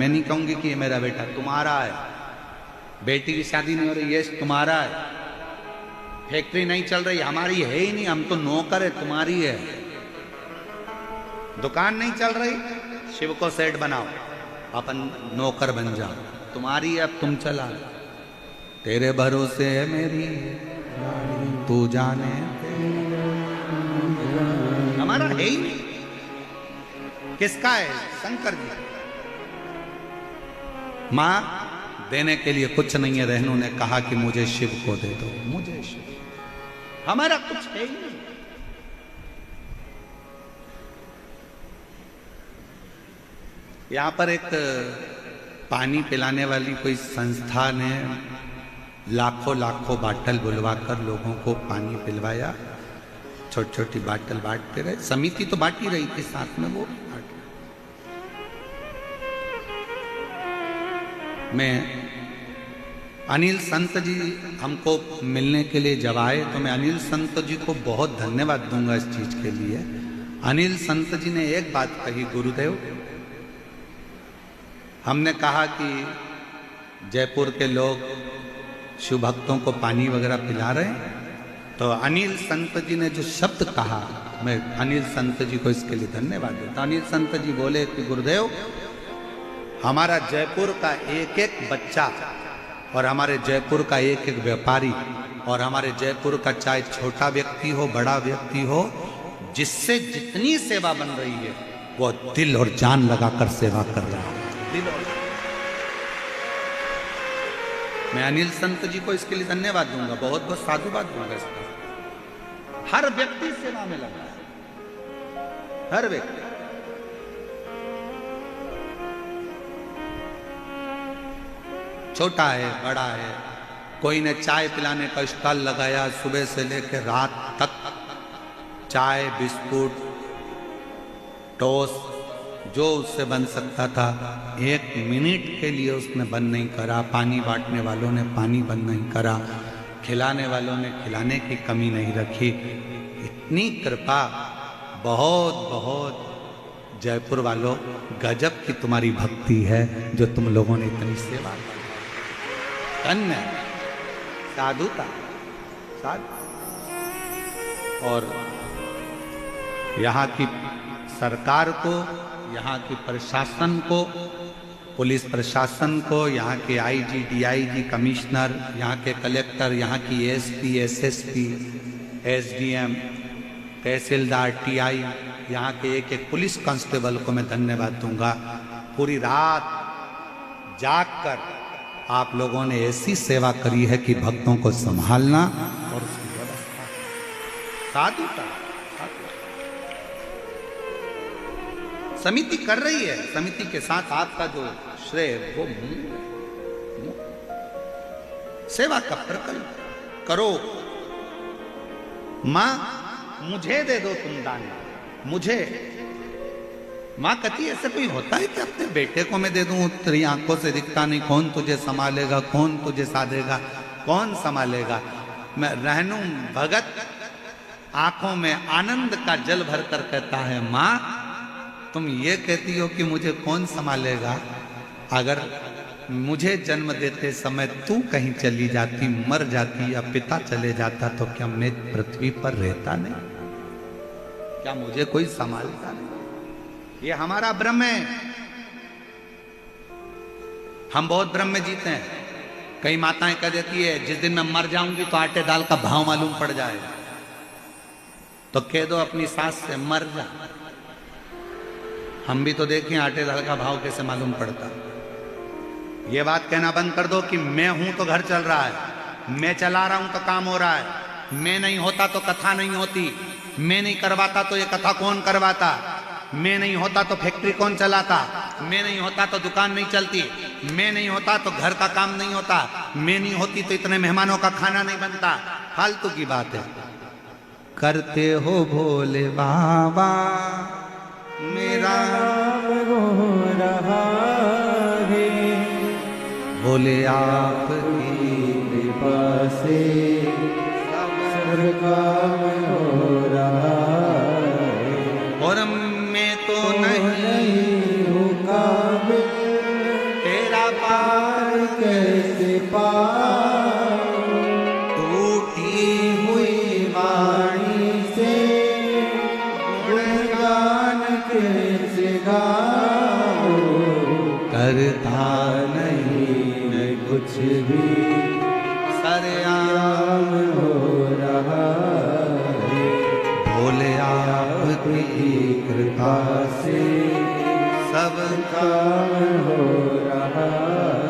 मैं नहीं कहूंगी कि ये मेरा बेटा, तुम्हारा है। बेटी की शादी नहीं हो रही, ये तुम्हारा है। फैक्ट्री नहीं चल रही, हमारी है ही नहीं, हम तो नौकर है, तुम्हारी है। दुकान नहीं चल रही, शिव को सेठ बनाओ, अपन नौकर बन जाओ, तुम्हारी है, अब तुम चला। तेरे भरोसे है मेरी तू जाने, हमारा है ही नहीं। किसका है? शंकर जी। मां देने के लिए कुछ नहीं है, रहनू ने कहा कि मुझे शिव को दे दो, मुझे शिव, हमारा कुछ है ही नहीं। यहां पर एक पानी पिलाने वाली कोई संस्था ने लाखों लाखों बाटल बुलवाकर लोगों को पानी पिलवाया। छोटी छोटी बाटल बांटते रहे, समिति तो बांट ही रही थी, साथ में वो बांट। मैं अनिल संत जी हमको मिलने के लिए जब आए तो मैं अनिल संत जी को बहुत धन्यवाद दूंगा इस चीज के लिए। अनिल संत जी ने एक बात कही, गुरुदेव, हमने कहा कि जयपुर के लोग शिव भक्तों को पानी वगैरह पिला रहे हैं, तो अनिल संत जी ने जो शब्द कहा, मैं अनिल संत जी को इसके लिए धन्यवाद देता। अनिल संत जी बोले कि गुरुदेव, हमारा जयपुर का एक एक बच्चा और हमारे जयपुर का एक एक व्यापारी और हमारे जयपुर का चाहे छोटा व्यक्ति हो बड़ा व्यक्ति हो, जिससे जितनी सेवा बन रही है वो दिल और जान लगाकर सेवा कर रहा है। मैं अनिल संत जी को इसके लिए धन्यवाद दूंगा, बहुत बहुत साधुवाद दूंगा इसका। हर व्यक्ति सेवा में लगा है, हर व्यक्ति। छोटा है बड़ा है, कोई ने चाय पिलाने का स्टॉल लगाया, सुबह से लेकर रात तक चाय बिस्कुट टोस्ट जो उससे बन सकता था, एक मिनट के लिए उसने बंद नहीं करा। पानी बांटने वालों ने पानी बंद नहीं करा, खिलाने वालों ने खिलाने की कमी नहीं रखी। इतनी कृपा, बहुत बहुत जयपुर वालों, गजब की तुम्हारी भक्ति है जो तुम लोगों ने इतनी सेवा की। धन्य साधुता, साधु। और यहाँ की सरकार को, यहाँ की प्रशासन को, पुलिस प्रशासन को, यहाँ के आईजी, डीआईजी, कमिश्नर, यहाँ के कलेक्टर, यहाँ की एसपी, एसएसपी, एसडीएम, तहसीलदार, टीआई, यहाँ के एक एक पुलिस कांस्टेबल को मैं धन्यवाद दूंगा। पूरी रात जागकर आप लोगों ने ऐसी सेवा करी है कि भक्तों को संभालना और उसकी व्यवस्था, साधुता। समिति कर रही है, समिति के साथ आपका जो श्रेय वो सेवा का प्रकल्प करो। मां मुझे दे दो तुम दान, मुझे। मां कहती ऐसे कोई होता है कि अपने बेटे को मैं दे दूं, तेरी आंखों से दिखता नहीं, कौन तुझे संभालेगा, कौन तुझे साधेगा, कौन संभालेगा। मैं रहनू भगत आंखों में आनंद का जल भरकर कहता है, मां तुम ये कहती हो कि मुझे कौन संभालेगा, अगर मुझे जन्म देते समय तू कहीं चली जाती, मर जाती या पिता चले जाता तो क्या मैं पृथ्वी पर रहता नहीं? क्या मुझे कोई संभालता नहीं? ये हमारा भ्रम है। हम बहुत भ्रम में जीते हैं। कई माताएं कह देती है जिस दिन मैं मर जाऊंगी तो आटे दाल का भाव मालूम पड़ जाएगा, तो कह दो अपनी सास से मर जा। हम भी तो देखें आटे दाल का भाव कैसे मालूम पड़ता। ये बात कहना बंद कर दो कि मैं हूं तो घर चल रहा है, मैं चला रहा हूं तो काम हो रहा है, मैं नहीं होता तो कथा नहीं होती, मैं नहीं करवाता तो ये कथा कौन करवाता, मैं नहीं होता तो फैक्ट्री कौन चलाता, मैं नहीं होता तो दुकान नहीं चलती, मैं नहीं होता तो घर का काम नहीं होता, मैं नहीं होती तो इतने मेहमानों का खाना नहीं बनता। फालतू की बात है। करते हो भोले बाबा मेरा हो रहा है, बोले आपकी कृपा से सब काम हो रहा है, और मैं तो नहीं हूँ काबिल पार कैसे पाऊं, टूटी हुई वाणी से गुणगान कैसे गाऊं, करता नहीं मैं कुछ भी सरेआम हो रहा है, भोले आपकी कृपा से सब काम हो रहा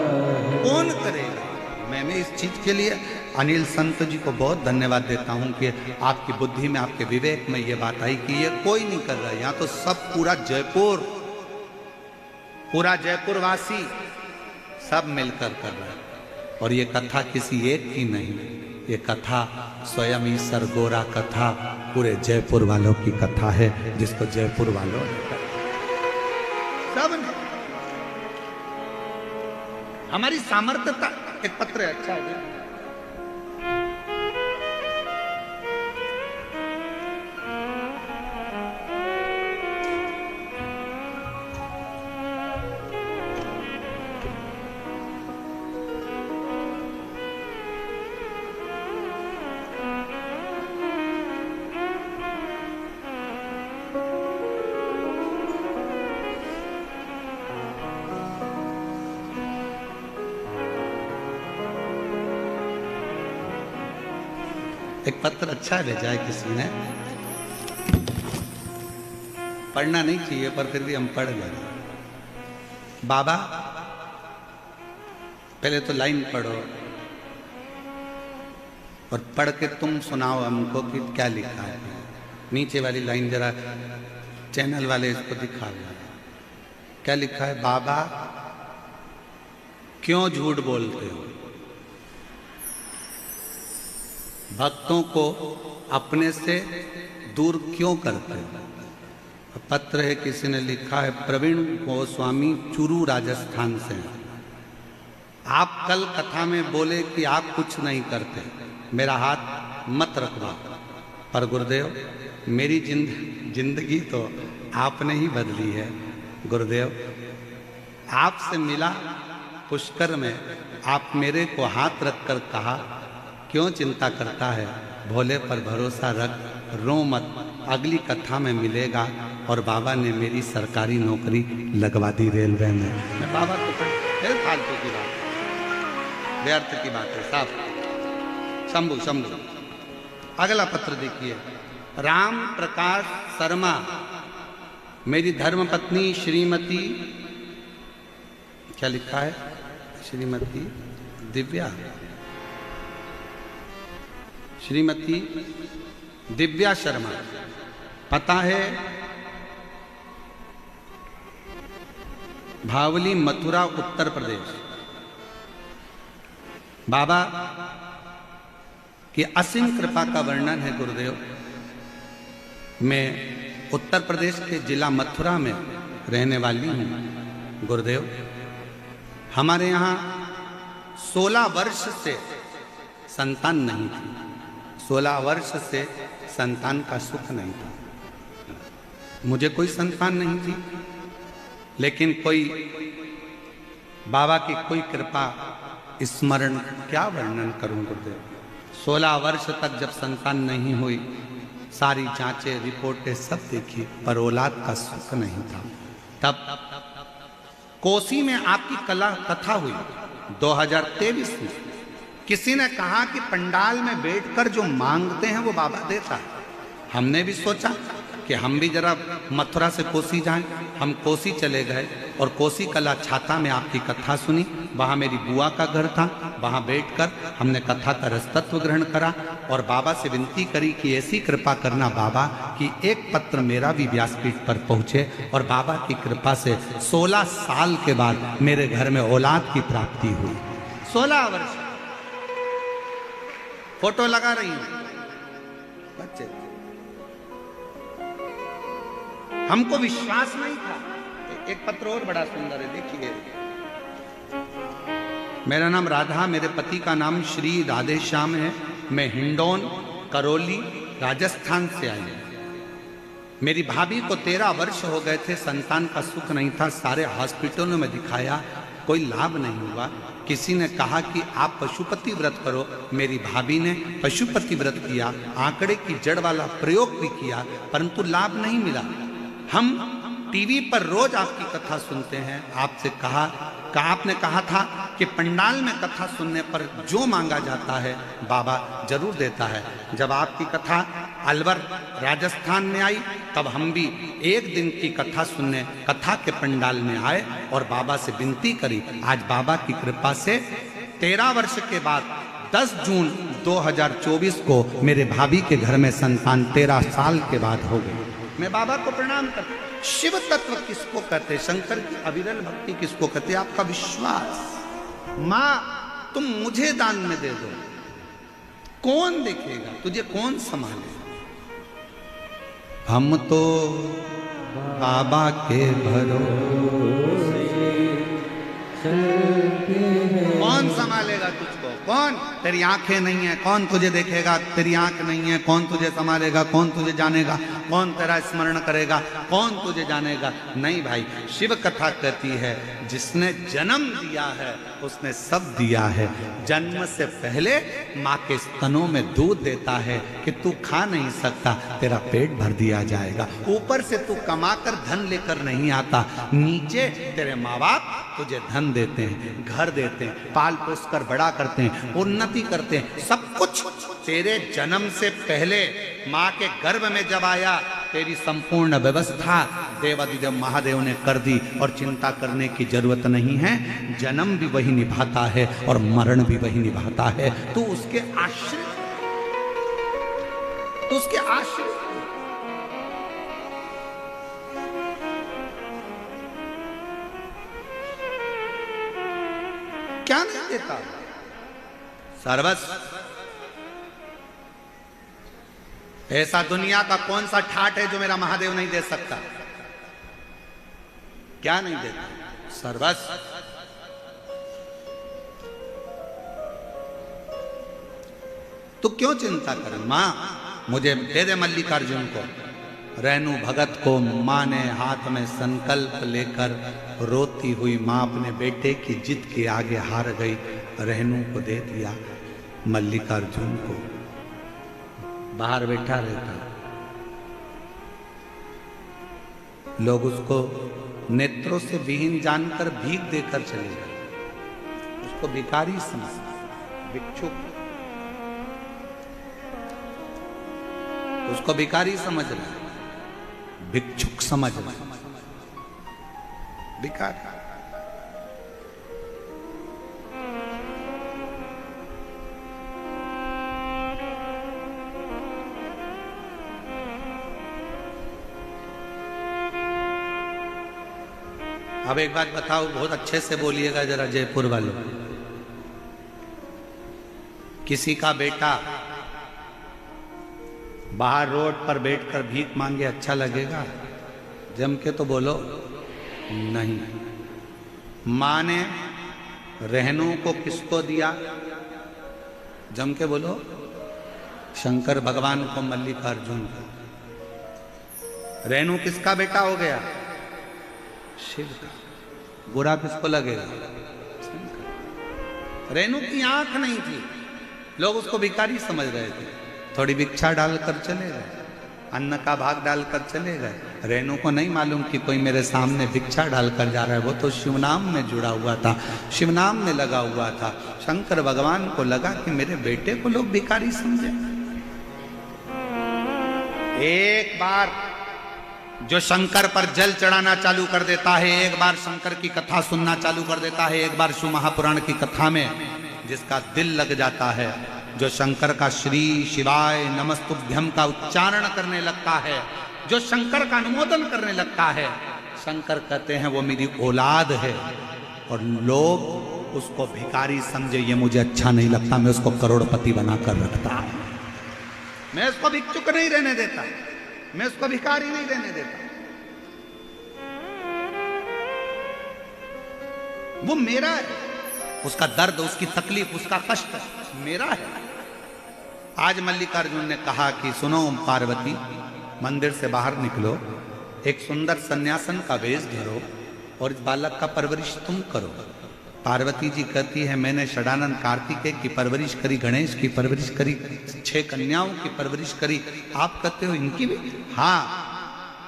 है। कौन करेगा। मैं इस चीज के लिए अनिल संत जी को बहुत धन्यवाद देता हूं कि आपकी बुद्धि में, आपके विवेक में ये बात आई कि ये कोई नहीं कर रहा है। यहाँ तो सब पूरा जयपुर वासी सब मिलकर कर रहा है। और ये कथा किसी एक की नहीं, ये कथा स्वयं ही सरगोरा कथा पूरे जयपुर वालों की कथा है, जिसको जयपुर वालों ने सब ने। हमारी सामर्थ्यता। एक पत्र है, अच्छा है। एक पत्र अच्छा भेजा है किसी ने, पढ़ना नहीं चाहिए पर फिर भी हम पढ़ लेंगे। बाबा, पहले तो लाइन पढ़ो और पढ़ के तुम सुनाओ हमको कि क्या लिखा है। नीचे वाली लाइन जरा चैनल वाले इसको दिखा दो, क्या लिखा है। बाबा, क्यों झूठ बोलते हो, भक्तों को अपने से दूर क्यों करते हो। पत्र है, किसी ने लिखा है, प्रवीण गोस्वामी, चूरू राजस्थान से। आप कल कथा में बोले कि आप कुछ नहीं करते, मेरा हाथ मत रखवा, पर गुरुदेव मेरी जिंदगी तो आपने ही बदली है। गुरुदेव, आपसे मिला पुष्कर में, आप मेरे को हाथ रखकर कहा, क्यों चिंता करता है, भोले पर भरोसा रख, रो मत, अगली कथा में मिलेगा। और बाबा ने मेरी सरकारी नौकरी लगवा दी रेलवे में। मैं बाबा को फिर फालतू की बात, व्यर्थ की बात है साफ। शंभू अगला पत्र देखिए। राम प्रकाश शर्मा, मेरी धर्मपत्नी श्रीमती, क्या लिखा है, श्रीमती दिव्या, श्रीमती दिव्या शर्मा, पता है भावली, मथुरा, उत्तर प्रदेश। बाबा की असीम कृपा का वर्णन है गुरुदेव। मैं उत्तर प्रदेश के जिला मथुरा में रहने वाली हूँ गुरुदेव। हमारे यहाँ 16 वर्ष से संतान नहीं थी, 16 वर्ष से संतान का सुख नहीं था। मुझे कोई संतान नहीं थी, लेकिन कोई बाबा की कोई कृपा, स्मरण, क्या वर्णन करूं गुरुदेव। 16 वर्ष तक जब संतान नहीं हुई, सारी जांचें, रिपोर्टें सब देखी, पर औलाद का सुख नहीं था। तब कोसी में आपकी कथा हुई 2023 में। किसी ने कहा कि पंडाल में बैठकर जो मांगते हैं वो बाबा देता है। हमने भी सोचा कि हम भी जरा मथुरा से कोसी जाएं। हम कोसी चले गए और कोसी कला छाता में आपकी कथा सुनी। वहाँ मेरी बुआ का घर था, वहाँ बैठकर हमने कथा का रसतत्व ग्रहण करा और बाबा से विनती करी कि ऐसी कृपा करना बाबा कि एक पत्र मेरा भी व्यासपीठ पर पहुँचे। और बाबा की कृपा से 16 साल के बाद मेरे घर में औलाद की प्राप्ति हुई। 16 वर्ष फोटो लगा रही हूं बच्चे, हमको विश्वास नहीं था। एक पत्र और बड़ा सुंदर है, देखिए। मेरा नाम राधा, मेरे पति का नाम श्री राधे श्याम है। मैं हिंडौन करौली राजस्थान से आई हूं। मेरी भाभी को 13 वर्ष हो गए थे, संतान का सुख नहीं था। सारे हॉस्पिटलों में दिखाया, कोई लाभ नहीं हुआ। किसी ने कहा कि आप पशुपति व्रत करो, मेरी भाभी ने पशुपति व्रत किया, आंकड़े की जड़ वाला प्रयोग भी किया, परंतु लाभ नहीं मिला। हम टीवी पर रोज आपकी कथा सुनते हैं। आपसे आपने कहा था कि पंडाल में कथा सुनने पर जो मांगा जाता है बाबा जरूर देता है। जब आपकी कथा अलवर राजस्थान में आई तब हम भी एक दिन की कथा सुनने कथा के पंडाल में आए और बाबा से विनती करी। आज बाबा की कृपा से 13 वर्ष के बाद 10 जून 2024 को मेरे भाभी के घर में संतान 13 साल के बाद हो गई। मैं बाबा को प्रणाम करता। शिव तत्व किसको कहते, शंकर की अविरल भक्ति किसको कहते, आपका विश्वास। माँ तुम मुझे दान में दे दो, कौन देखेगा तुझे, कौन संभालेगा। हम तो बाबा के भरोसे, कौन संभालेगा तुझको, कौन, तेरी आंखें नहीं है कौन तुझे देखेगा, तेरी आंख नहीं है कौन तुझे संभालेगा, कौन तुझे जानेगा, कौन तेरा स्मरण करेगा, कौन तुझे जानेगा। नहीं भाई, शिव कथा कहती है जिसने जन्म दिया है उसने सब दिया है। जन्म से पहले माँ के स्तनों में दूध देता है कि तू खा नहीं सकता, तेरा पेट भर दिया जाएगा। ऊपर से तू कमाकर धन लेकर नहीं आता, नीचे तेरे माँ बाप तुझे धन देते हैं, घर देते हैं, पाल पोस कर बड़ा करते हैं, उन्नति करते हैं। सब कुछ तेरे जन्म से पहले माँ के गर्भ में जब आया तेरी संपूर्ण व्यवस्था देवादिदेव महादेव ने कर दी और चिंता करने की जरूरत नहीं है। जन्म भी वही निभाता है और मरण भी वही निभाता है। तू उसके आश्रित, तू उसके आश्रित। क्या नहीं देता, सर्वस्व। ऐसा दुनिया का कौन सा ठाट है जो मेरा महादेव नहीं दे सकता। क्या नहीं देता, सर्वस्व। तू क्यों चिंता कर, मां मुझे दे दे मल्लिकार्जुन को। रेणु भगत को मां ने हाथ में संकल्प लेकर रोती हुई मां अपने बेटे की जिद के आगे हार गई, रेणु को दे दिया। मल्लिकार्जुन को बाहर बैठा रहता, लोग उसको नेत्रों से विहीन जानकर भीख देकर चले गए। उसको भिखारी समझ, भिक्षुक, उसको भिखारी समझ रहा, भिक्षुक समझ रहा, भिखारी। अब एक बात बताओ, बहुत अच्छे से बोलिएगा जरा जयपुर वालों। किसी का बेटा बाहर रोड पर बैठकर भीख मांगे अच्छा लगेगा? जम के तो बोलो नहीं। मां ने रेणु को किसको दिया? जम के बोलो शंकर भगवान को, मल्लिकार्जुन को। रेणु किसका बेटा हो गया? शिव का। बुरा किसको लगेगा? रेणु की आंख नहीं थी, लोग उसको भिखारी समझ रहे थे। थोड़ी भिक्षा डालकर चले गए, अन्न का भाग डालकर चले गए। रेणु को नहीं मालूम कि कोई मेरे सामने भिक्षा डालकर जा रहा है। वो तो शिवनाम में जुड़ा हुआ था, शिवनाम में लगा हुआ था। शंकर भगवान को लगा कि मेरे बेटे को लोग भिखारी समझे। एक बार जो शंकर पर जल चढ़ाना चालू कर देता है, एक बार शंकर की कथा सुनना चालू कर देता है, एक बार शिव महापुराण की कथा में जिसका दिल लग जाता है, जो शंकर का श्री शिवाय नमस्तुभ्यम का उच्चारण करने लगता है, जो शंकर का अनुमोदन करने लगता है, शंकर कहते हैं वो मेरी औलाद है। और लोग उसको भिखारी समझे, ये मुझे अच्छा नहीं लगता, मैं उसको करोड़पति बनाकर रखता हूं, मैं उसको भिक्षुक नहीं रहने देता, मैं उसको भिखारी नहीं रहने देता। वो मेरा है, उसका दर्द, उसकी तकलीफ, उसका कष्ट मेरा है। आज मल्लिकार्जुन ने कहा कि सुनो पार्वती, मंदिर से बाहर निकलो, एक सुंदर सन्यासन का वेश धरो और इस बालक का परवरिश तुम करो। पार्वती जी कहती है मैंने षडानंद कार्तिकेय की परवरिश करी, गणेश की परवरिश करी, 6 कन्याओं की परवरिश करी, आप कहते हो इनकी भी? हाँ,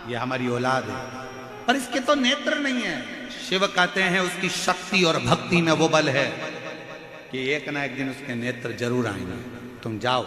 ये हमारी औलाद है, पर इसके तो नेत्र नहीं है। शिव कहते हैं उसकी शक्ति और भक्ति में वो बल है कि एक ना एक दिन उसके नेत्र जरूर आएंगे। तुम जाओ।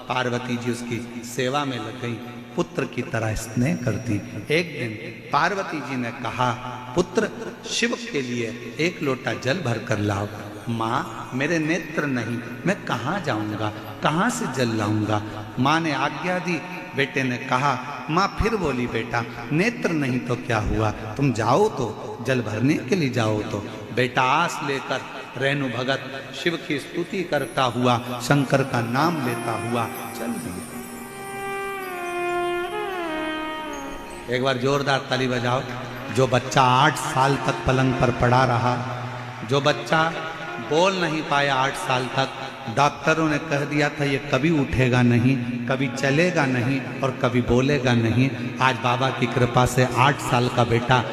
पार्वती जी उसकी सेवा में लग गई, पुत्र की तरह स्नेह करती। एक दिन पार्वती जी ने कहा, पुत्र शिव के लिए 1 लोटा जल भर कर लाओ। माँ मेरे नेत्र नहीं, मैं कहाँ जाऊंगा, कहाँ से जल लाऊंगा? माँ ने आज्ञा दी। बेटे ने कहा, माँ फिर बोली, बेटा नेत्र नहीं तो क्या हुआ, तुम जाओ तो, जल भरने के लिए जाओ तो। बेटा आस लेकर रेणु भगत शिव की स्तुति करता हुआ, शंकर का नाम लेता हुआ चल दिया। एक बार जोरदार ताली बजाओ। जो बच्चा 8 साल तक पलंग पर पड़ा रहा, जो बच्चा बोल नहीं पाया 8 साल तक, डॉक्टरों ने कह दिया था ये कभी उठेगा नहीं, कभी चलेगा नहीं और कभी बोलेगा नहीं। आज बाबा की कृपा से 8 साल का बेटा